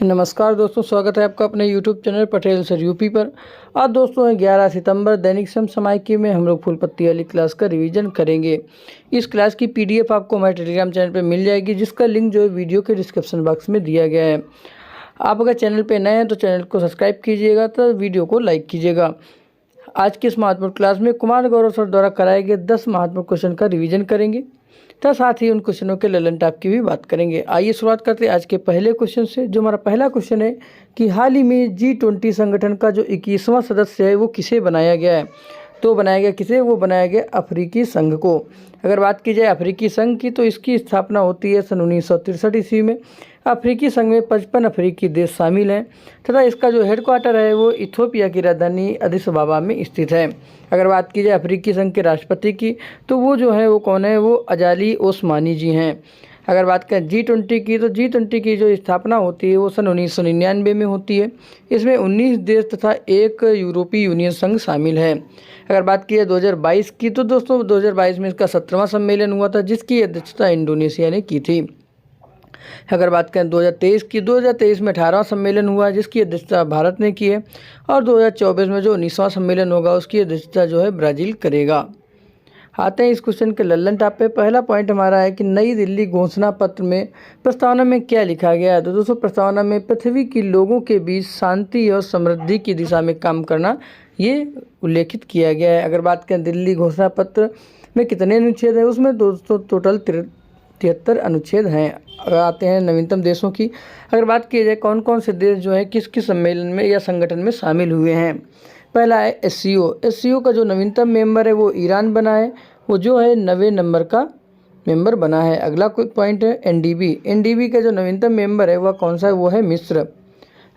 नमस्कार दोस्तों, स्वागत है आपका अपने YouTube channel Patel sir UP पर। आज दोस्तों है 11 सितंबर दैनिक समसामयिकी में हम लोग फुल पत्ती वाली क्लास का रिवीजन करेंगे। इस क्लास की PDF आपको हमारे टेलीग्राम चैनल पर मिल जाएगी, जिसका लिंक जो है वीडियो के डिस्क्रिप्शन बॉक्स में दिया गया है। आप अगर चैनल पर नए हैं तो चैनल को सब्सक्राइब कीजिएगा, तो वीडियो को लाइक कीजिएगा। आज की इस महत्वपूर्ण क्लास में कुमार गौरव सर द्वारा कराए गए 10 महत्वपूर्ण क्वेश्चन का रिवीजन करेंगे, तो साथ ही उन क्वेश्चनों के ललन टाप की भी बात करेंगे। आइए शुरुआत करते हैं आज के पहले क्वेश्चन से। जो हमारा पहला क्वेश्चन है कि हाल ही में G20 संगठन का जो 21वां सदस्य है वो किसे बनाया गया है। तो बनाया गया किसे, वो बनाया गया अफ्रीकी संघ को। अगर बात की जाए अफ्रीकी संघ की, तो इसकी स्थापना होती है सन 1963 ईस्वी में। अफ्रीकी संघ में 55 अफ्रीकी देश शामिल हैं तथा इसका जो हेडक्वार्टर है वो इथियोपिया की राजधानी अदिस अबाबा में स्थित है। अगर बात की जाए अफ्रीकी संघ के राष्ट्रपति की, तो वो जो है वो कौन है, वो अजाली ओस्मानी जी हैं। अगर बात करें G20 की, तो G20 की जो स्थापना होती है वो सन 1999 में होती है। इसमें 19 देश तथा एक यूरोपीय यूनियन संघ शामिल है। अगर बात की जाए 2022 की, तो दोस्तों 2022 में इसका 17वां सम्मेलन हुआ था, जिसकी अध्यक्षता इंडोनेशिया ने की थी। अगर बात करें 2023 की, 2023 में 18वां सम्मेलन हुआ, जिसकी अध्यक्षता भारत ने की है। और 2024 में जो 19वां सम्मेलन होगा उसकी अध्यक्षता जो है ब्राज़ील करेगा। आते हैं इस क्वेश्चन के लल्लन टाप पे। पहला पॉइंट हमारा है कि नई दिल्ली घोषणा पत्र में प्रस्तावना में क्या लिखा गया है। तो दोस्तों प्रस्तावना में पृथ्वी की लोगों के बीच शांति और समृद्धि की दिशा में काम करना ये उल्लेखित किया गया है। अगर बात करें दिल्ली घोषणा पत्र में कितने अनुच्छेद हैं, उसमें दोस्तों टोटल 73 अनुच्छेद हैं। अगर आते हैं नवीनतम देशों की, अगर बात की जाए कौन कौन से देश जो है किस किस सम्मेलन में या संगठन में शामिल हुए हैं। पहला है SCO का जो नवीनतम मेंबर है वो ईरान बना है, वो जो है 90 नंबर का मेंबर बना है। अगला कोई पॉइंट है NDB का जो नवीनतम मेंबर है वह कौन सा है, वो है मिस्र।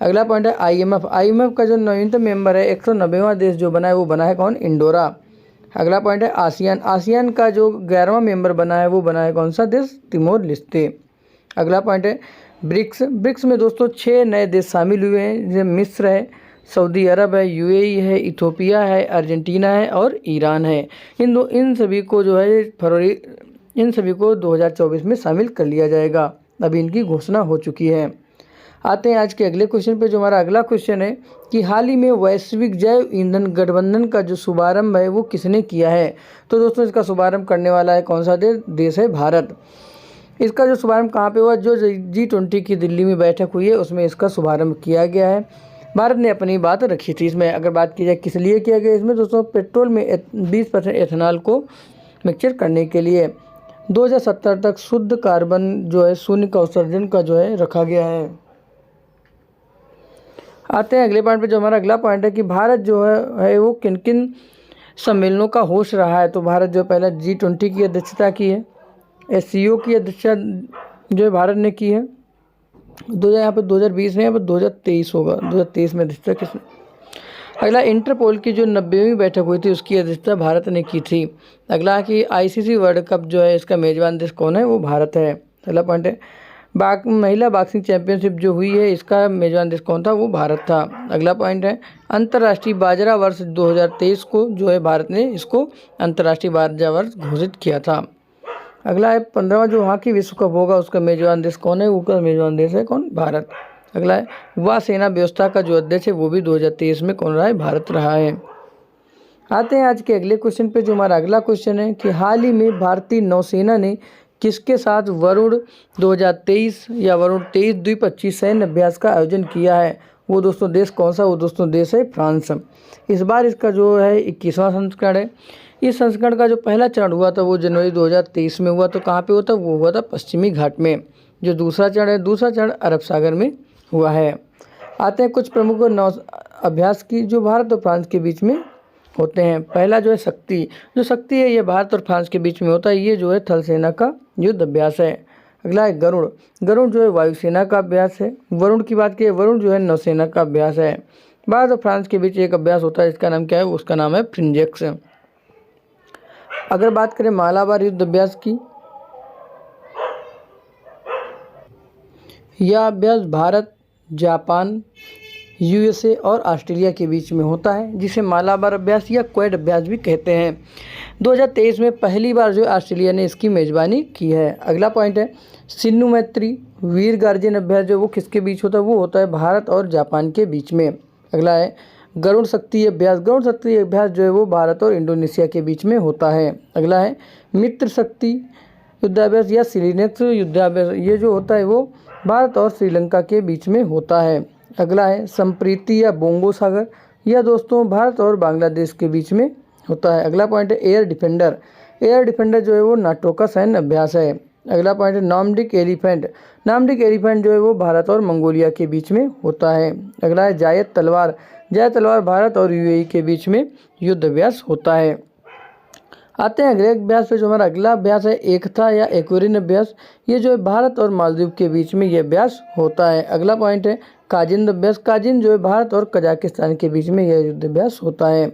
अगला पॉइंट है IMF का जो नवीनतम मेंबर है 190वां देश जो बना है वो बना है कौन, इंडोरा। अगला पॉइंट है आसियान का जो 11वां मेंबर बना है वो बना है कौन सा देश, तिमोर लेस्ते। अगला पॉइंट है ब्रिक्स में दोस्तों 6 नए देश शामिल हुए हैं, जैसे मिस्र है, सऊदी अरब है, UAE है, इथियोपिया है, अर्जेंटीना है और ईरान है। इन सभी को जो है इन सभी को 2024 में शामिल कर लिया जाएगा। अभी इनकी घोषणा हो चुकी है। आते हैं आज के अगले क्वेश्चन पे। जो हमारा अगला क्वेश्चन है कि हाल ही में वैश्विक जैव ईंधन गठबंधन का जो शुभारंभ है वो किसने किया है। तो दोस्तों इसका शुभारंभ करने वाला है कौन सा देश है, भारत। इसका जो शुभारंभ कहाँ पे हुआ, जो G20 की दिल्ली में बैठक हुई है उसमें इसका शुभारंभ किया गया है। भारत ने अपनी बात रखी थी इसमें। अगर बात की जाए किस लिए किया गया, इसमें दोस्तों पेट्रोल में 20% एथेनॉल को मिक्सचर करने के लिए 2070 तक शुद्ध कार्बन जो है शून्य का उत्सर्जन का जो है रखा गया है। आते हैं अगले पॉइंट पे। जो हमारा अगला पॉइंट है कि भारत जो है वो किन किन सम्मेलनों का होस्ट रहा है। तो भारत जो पहला G20 की अध्यक्षता की है, SCO की अध्यक्षता जो है भारत ने की है। यहाँ पर 2020 में, यहाँ पर 2023 होगा, 2023 में अध्यक्षता किसने। अगला इंटरपोल की जो 90वीं बैठक हुई थी उसकी अध्यक्षता भारत ने की थी। अगला कि ICC वर्ल्ड कप जो है इसका मेजबान देश कौन है, वो भारत है। अगला पॉइंट है महिला बॉक्सिंग चैंपियनशिप जो हुई है इसका मेजबान देश कौन था, वो भारत था। अगला पॉइंट है अंतर्राष्ट्रीय बाजरा वर्ष 2023 को जो है भारत ने इसको अंतर्राष्ट्रीय बाजरा वर्ष घोषित किया था। अगला है 15वां जो हॉकी विश्व कप होगा उसका मेजबान देश कौन है, उसका मेजबान देश है कौन, भारत। अगला है युवा सेना व्यवस्था का जो अध्यक्ष है वो भी 2023 में कौन रहा है, भारत रहा है। आते हैं आज के अगले क्वेश्चन पे। जो हमारा अगला क्वेश्चन है कि हाल ही में भारतीय नौसेना ने किसके साथ वरुण 2023 या वरुण 23 द्विपक्षीय सैन्य अभ्यास का आयोजन किया है। वो दोस्तों देश कौन सा, वो दोस्तों देश है फ्रांस। इस बार इसका जो है 21वां संस्करण है। इस संस्करण का जो पहला चरण हुआ था वो जनवरी 2023 में हुआ। तो कहाँ पे हुआ था, वो हुआ था पश्चिमी घाट में। जो दूसरा चरण अरब सागर में हुआ है। आते हैं कुछ प्रमुख नौ अभ्यास की जो भारत और फ्रांस के बीच में होते हैं। पहला जो है शक्ति है ये भारत और फ्रांस के बीच में होता है। ये जो है थल सेना का युद्ध अभ्यास है। अगला है गरुड़ जो है वायुसेना का अभ्यास है। वरुण की बात की, वरुण जो है नौसेना का अभ्यास है। भारत और फ्रांस के बीच एक अभ्यास होता है, इसका नाम क्या है, उसका नाम है फ्रिंजेक्स। अगर बात करें मालाबार युद्ध अभ्यास की, यह अभ्यास भारत, जापान, यूएसए और ऑस्ट्रेलिया के बीच में होता है, जिसे मालाबार अभ्यास या क्वाड अभ्यास भी कहते हैं। 2023 में पहली बार जो ऑस्ट्रेलिया ने इसकी मेज़बानी की है। अगला पॉइंट है सिन्धु मैत्री वीर गार्जियन अभ्यास, जो वो किसके बीच होता है, वो होता है भारत और जापान के बीच में। अगला है गरुड़ शक्ति अभ्यास। गरुड़ शक्ति अभ्यास जो है वो भारत और इंडोनेशिया के बीच में होता है। अगला है मित्र शक्ति युद्धाभ्यास या श्रीलंक्स युद्धाभ्यास, ये जो होता है वो भारत और श्रीलंका के बीच में होता है। अगला है संप्रीति या बोंगो सागर, यह दोस्तों भारत और बांग्लादेश के बीच में होता है। अगला पॉइंट है एयर डिफेंडर। एयर डिफेंडर जो है वो नाटो का सैन्य अभ्यास है। अगला पॉइंट है नॉर्डिक एलिफेंट। नॉर्डिक एलिफेंट जो है वो भारत और मंगोलिया के बीच में होता है। अगला है जायद तलवार। जायद तलवार भारत और यूएई के बीच में युद्ध अभ्यास होता है। आते हैं अगले अभ्यास पे, जो हमारा अगला अभ्यास है एकता या एक्वेरियन अभ्यास। ये जो है भारत और मालदीव के बीच में ये अभ्यास होता है। अगला पॉइंट है काजिंद अभ्यास। काजिंद जो है भारत और कजाकिस्तान के बीच में यह युद्ध अभ्यास होता है।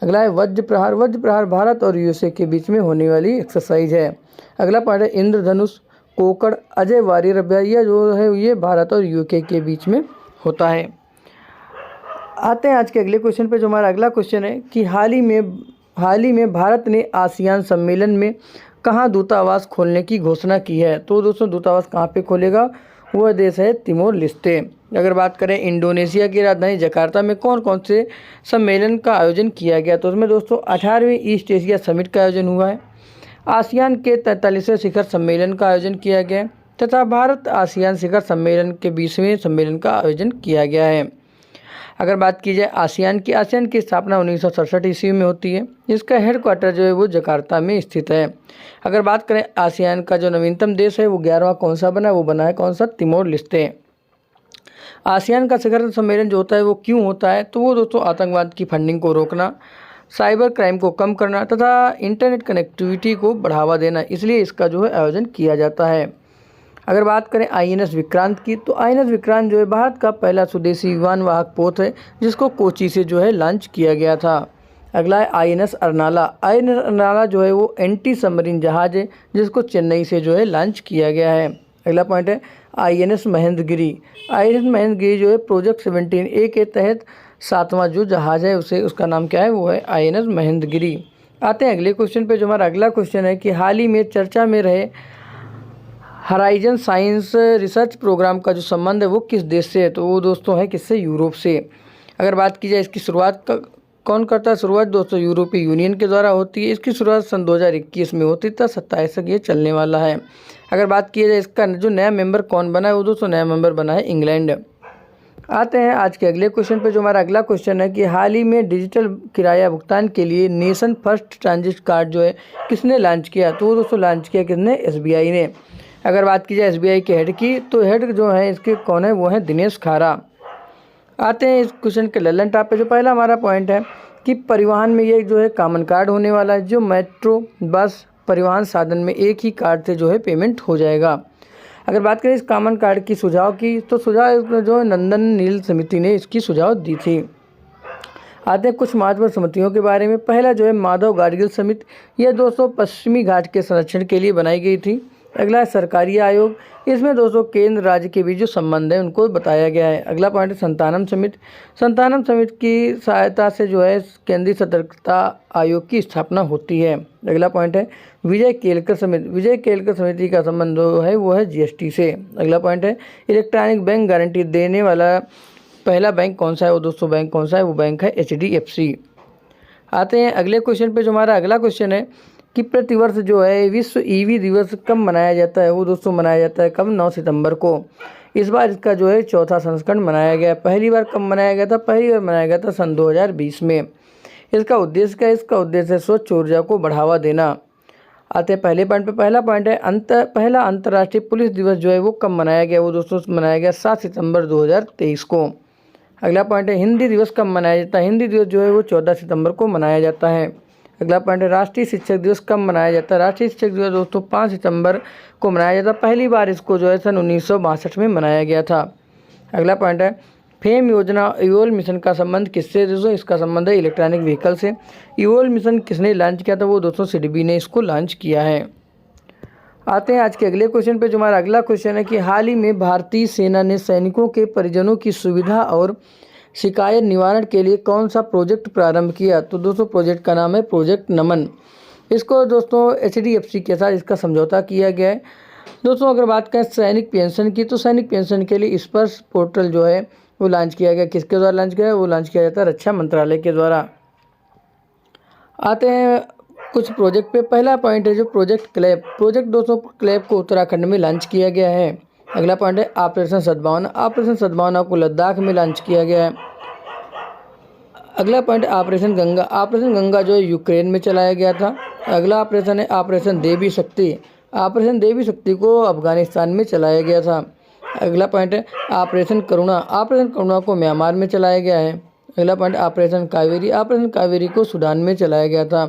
अगला है वज्र प्रहार। वज्र प्रहार भारत और यूएसए के बीच में होने वाली एक्सरसाइज है। अगला पॉइंट है इंद्रधनुष कोकड़ अजय वारियर अभ्यास, यह जो है ये भारत और यूके के बीच में होता है। आते हैं आज के अगले क्वेश्चन पे, जो हमारा अगला क्वेश्चन है कि हाल ही में भारत ने आसियान सम्मेलन में कहाँ दूतावास खोलने की घोषणा की है। तो दोस्तों दूतावास कहाँ पे खोलेगा, वह देश है तिमोर लेस्ते। अगर बात करें इंडोनेशिया की राजधानी जकार्ता में कौन कौन से सम्मेलन का आयोजन किया गया, तो उसमें दोस्तों 18वें ईस्ट एशिया समिट का आयोजन हुआ है, आसियान के 43वें शिखर सम्मेलन का आयोजन किया गया है तथा भारत आसियान शिखर सम्मेलन के 20वें सम्मेलन का आयोजन किया गया है। अगर बात की जाए आसियान की स्थापना 1967 ईस्वी में होती है। इसका हेडक्वार्टर जो है वो जकार्ता में स्थित है। अगर बात करें आसियान का जो नवीनतम देश है वो 11वां कौन सा बना है, वो बना है कौन सा, तिमोर लेस्ते। आसियान का शिखर सम्मेलन जो होता है वो क्यों होता है, तो वो दोस्तों आतंकवाद की फंडिंग को रोकना, साइबर क्राइम को कम करना तथा इंटरनेट कनेक्टिविटी को बढ़ावा देना, इसलिए इसका जो है आयोजन किया जाता है। अगर बात करें आईएनएस विक्रांत की, तो आईएनएस विक्रांत जो है भारत का पहला स्वदेशी विमान वाहक पोत है, जिसको कोची से जो है लॉन्च किया गया था। अगला है आईएनएस अर्नाला। आईएनएस अर्नाला जो है वो एंटी सबमरीन जहाज है, जिसको चेन्नई से जो है लॉन्च किया गया है। अगला पॉइंट है आईएनएस महेंद्रगिरी। आईएनएस महेंद्रगिरी जो है प्रोजेक्ट 17A के तहत 7वां जो जहाज है उसका नाम क्या है, वो है आईएनएस महेंद्रगिरी। आते हैं अगले क्वेश्चन पे, जो हमारा अगला क्वेश्चन है कि हाल ही में चर्चा में रहे हराइजन साइंस रिसर्च प्रोग्राम का जो संबंध है वो किस देश से है, तो वो दोस्तों है किससे, यूरोप से। अगर बात की जाए इसकी शुरुआत कौन करता है, शुरुआत दोस्तों यूरोपीय यूनियन के द्वारा होती है। इसकी शुरुआत सन 2021 में होती था, 27 तक ये चलने वाला है। अगर बात की जाए इसका जो नया मेंबर कौन बना है, वो दोस्तों नया मेंबर बना है इंग्लैंड। आते हैं आज के अगले क्वेश्चन पे, जो हमारा अगला क्वेश्चन है कि हाल ही में डिजिटल किराया भुगतान के लिए नेशन फर्स्ट ट्रांजिट कार्ड जो है किसने लॉन्च किया, तो वो दोस्तों लॉन्च किया किसने, एसबीआई ने। अगर बात की जाए एसबीआई के हेड की, तो हेड जो है इसके कौन है, वो है दिनेश खारा। आते हैं इस क्वेश्चन के ललन टॉप पे, जो पहला हमारा पॉइंट है कि परिवहन में ये जो है कॉमन कार्ड होने वाला है, जो मेट्रो बस परिवहन साधन में एक ही कार्ड से जो है पेमेंट हो जाएगा। अगर बात करें इस कॉमन कार्ड की सुझाव की, तो सुझाव जो नंदन नील समिति ने इसकी सुझाव दी थी। आते हैं कुछ महत्वपूर्ण समितियों के बारे में। पहला जो है माधव गाडगिल समिति, यह दोस्तों पश्चिमी घाट के संरक्षण के लिए बनाई गई थी। अगला है सरकारी आयोग, इसमें दोस्तों केंद्र राज्य के बीच जो संबंध है उनको बताया गया है। अगला पॉइंट है संतानम समिति। संतानम समिति की सहायता से जो है केंद्रीय सतर्कता आयोग की स्थापना होती है। अगला पॉइंट है विजय केलकर समिति। विजय केलकर समिति का संबंध जो है वो है जीएसटी से। अगला पॉइंट है इलेक्ट्रॉनिक बैंक गारंटी देने वाला पहला बैंक कौन सा है, वो दोस्तों बैंक कौन सा है, वो बैंक है HDFC। आते हैं अगले क्वेश्चन पे, जो हमारा अगला क्वेश्चन है कि प्रतिवर्ष जो है विश्व ईवी दिवस कब मनाया जाता है, वो दोस्तों मनाया जाता है कब, 9 सितंबर को। इस बार इसका जो है 4था संस्करण मनाया गया। पहली बार कब मनाया गया था, पहली बार मनाया गया था सन 2020 में। इसका उद्देश्य क्या है, इसका उद्देश्य है स्वच्छ ऊर्जा को बढ़ावा देना। आते हैं पहले पॉइंट पे, पहला पॉइंट है पहला अंतर्राष्ट्रीय पुलिस दिवस जो है वो कब मनाया गया, वो दोस्तों मनाया गया 7 सितंबर 2023 को। अगला पॉइंट है हिंदी दिवस कब मनाया जाता है, हिंदी दिवस जो है वो 14 सितंबर को मनाया जाता है। अगला पॉइंट है राष्ट्रीय शिक्षक दिवस कब मनाया जाता है, राष्ट्रीय शिक्षक दिवस दोस्तों 5 सितंबर को मनाया जाता है। पहली बार इसको जो है सन 1962 में मनाया गया था। अगला पॉइंट है फेम योजना इवोल मिशन का संबंध किससे, दोस्तों इसका संबंध है इलेक्ट्रॉनिक व्हीकल से। इवोल मिशन किसने लॉन्च किया था, वो दोस्तों सिडबी ने इसको लॉन्च किया है। आते हैं आज के अगले क्वेश्चन पे। जो हमारा अगला क्वेश्चन है कि हाल ही में भारतीय सेना ने सैनिकों के परिजनों की सुविधा और शिकायत निवारण के लिए कौन सा प्रोजेक्ट प्रारंभ किया? तो दोस्तों प्रोजेक्ट का नाम है प्रोजेक्ट नमन। इसको दोस्तों HDFC के साथ इसका समझौता किया गया है। दोस्तों अगर बात करें सैनिक पेंशन की, तो सैनिक पेंशन के लिए स्पर्श पोर्टल जो है वो लॉन्च किया गया। किसके द्वारा लॉन्च किया है? वो लॉन्च किया जाता है रक्षा मंत्रालय के द्वारा। आते हैं कुछ प्रोजेक्ट पे। पहला पॉइंट है जो प्रोजेक्ट क्लैप। प्रोजेक्ट दोस्तों क्लैप को उत्तराखंड में लॉन्च किया गया है। अगला पॉइंट है ऑपरेशन सद्भावना। ऑपरेशन सद्भावना को लद्दाख में लॉन्च किया गया है। अगला point operation Ganga. Operation Ganga जो है यूक्रेन में चलाया गया था। अगला ऑपरेशन है ऑपरेशन देवी शक्ति। ऑपरेशन देवी शक्ति को अफगानिस्तान में चलाया गया था। अगला पॉइंट है ऑपरेशन करुणा। ऑपरेशन करुणा को म्यांमार में चलाया गया है। अगला point operation Kaveri. Operation Kaveri को सूडान में चलाया गया था।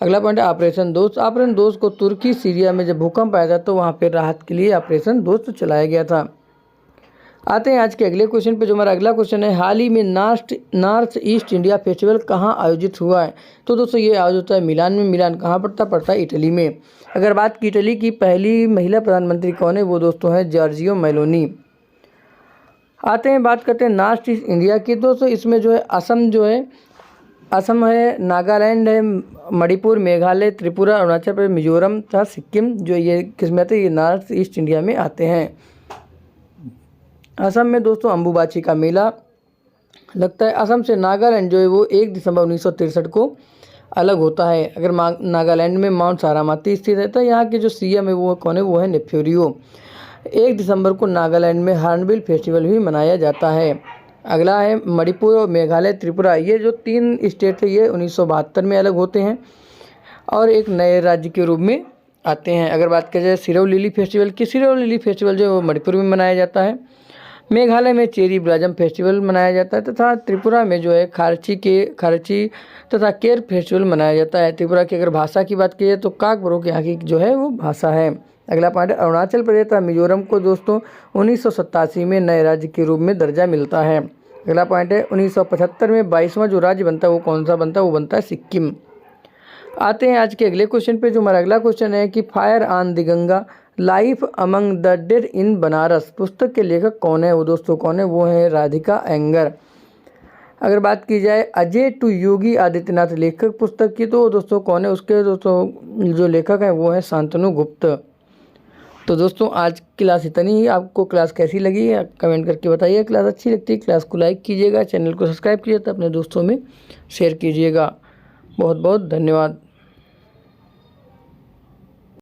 अगला पॉइंट है ऑपरेशन दोस्त। ऑपरेशन दोस्त को तुर्की सीरिया में जब भूकंप आया था तो वहाँ पर राहत के लिए ऑपरेशन दोस्त चलाया गया था। आते हैं आज के अगले क्वेश्चन पे। जो हमारा अगला क्वेश्चन है हाल ही में नॉर्थ ईस्ट इंडिया फेस्टिवल कहाँ आयोजित हुआ है? तो दोस्तों ये आयोजित होता है मिलान में। मिलान कहाँ पड़ता है? इटली में। अगर बात की इटली की पहली महिला प्रधानमंत्री कौन है? वो दोस्तों है जॉर्जियो मेलोनी। आते हैं बात करते हैं नॉर्थ ईस्ट इंडिया की। दोस्तों इसमें जो है असम है, नागालैंड है, मणिपुर, मेघालय, त्रिपुरा, अरुणाचल प्रदेश, मिजोरम तथा सिक्किम जो ये किसमें आते हैं? ये नॉर्थ ईस्ट इंडिया में आते हैं। असम में दोस्तों अंबुबाची का मेला लगता है। असम से नागालैंड जो है वो 1 दिसंबर 1963 को अलग होता है। अगर नागालैंड में माउंट सारामाती स्थित है तो यहाँ के जो CM है वो कौन है? वो है नेफ्यूरियो। 1 दिसंबर को नागालैंड में हॉर्नबिल फेस्टिवल भी मनाया जाता है। अगला है मणिपुर और मेघालय, त्रिपुरा। ये जो 3 स्टेट है ये 1972 में अलग होते हैं और एक नए राज्य के रूप में आते हैं। अगर बात की जाए सिरोही लिली फेस्टिवल की, सिरोही लिली फेस्टिवल जो है वो मणिपुर में मनाया जाता है। मेघालय में चेरी ब्लॉसम फेस्टिवल मनाया जाता है तथा त्रिपुरा में जो है खारची तथा केर फेस्टिवल मनाया जाता है। त्रिपुरा की अगर भाषा की बात की जाए तो काकबोरोक यहाँ की जो है वो भाषा है। अगला पॉइंट है अरुणाचल प्रदेश तथा मिजोरम को दोस्तों 1987 में नए राज्य के रूप में दर्जा मिलता है। अगला पॉइंट है 1975 में 22वां जो राज्य बनता है वो कौन सा बनता है? वो बनता है सिक्किम। आते हैं आज के अगले क्वेश्चन पे। जो हमारा अगला क्वेश्चन है कि fire on the Ganga life among the dead in Banaras पुस्तक के लेखक कौन है? वो दोस्तों कौन है? वो है राधिका एंगर। अगर बात की जाए अजय टू योगी आदित्यनाथ लेखक पुस्तक की, तो दोस्तों कौन है? उसके दोस्तों जो लेखक हैं वो है शांतनु गुप्त। तो दोस्तों आज क्लास इतनी ही। आपको क्लास कैसी लगी कमेंट करके बताइए। क्लास अच्छी लगती है क्लास को लाइक कीजिएगा, चैनल को सब्सक्राइब कीजिए, अपने दोस्तों में शेयर कीजिएगा। बहुत बहुत धन्यवाद।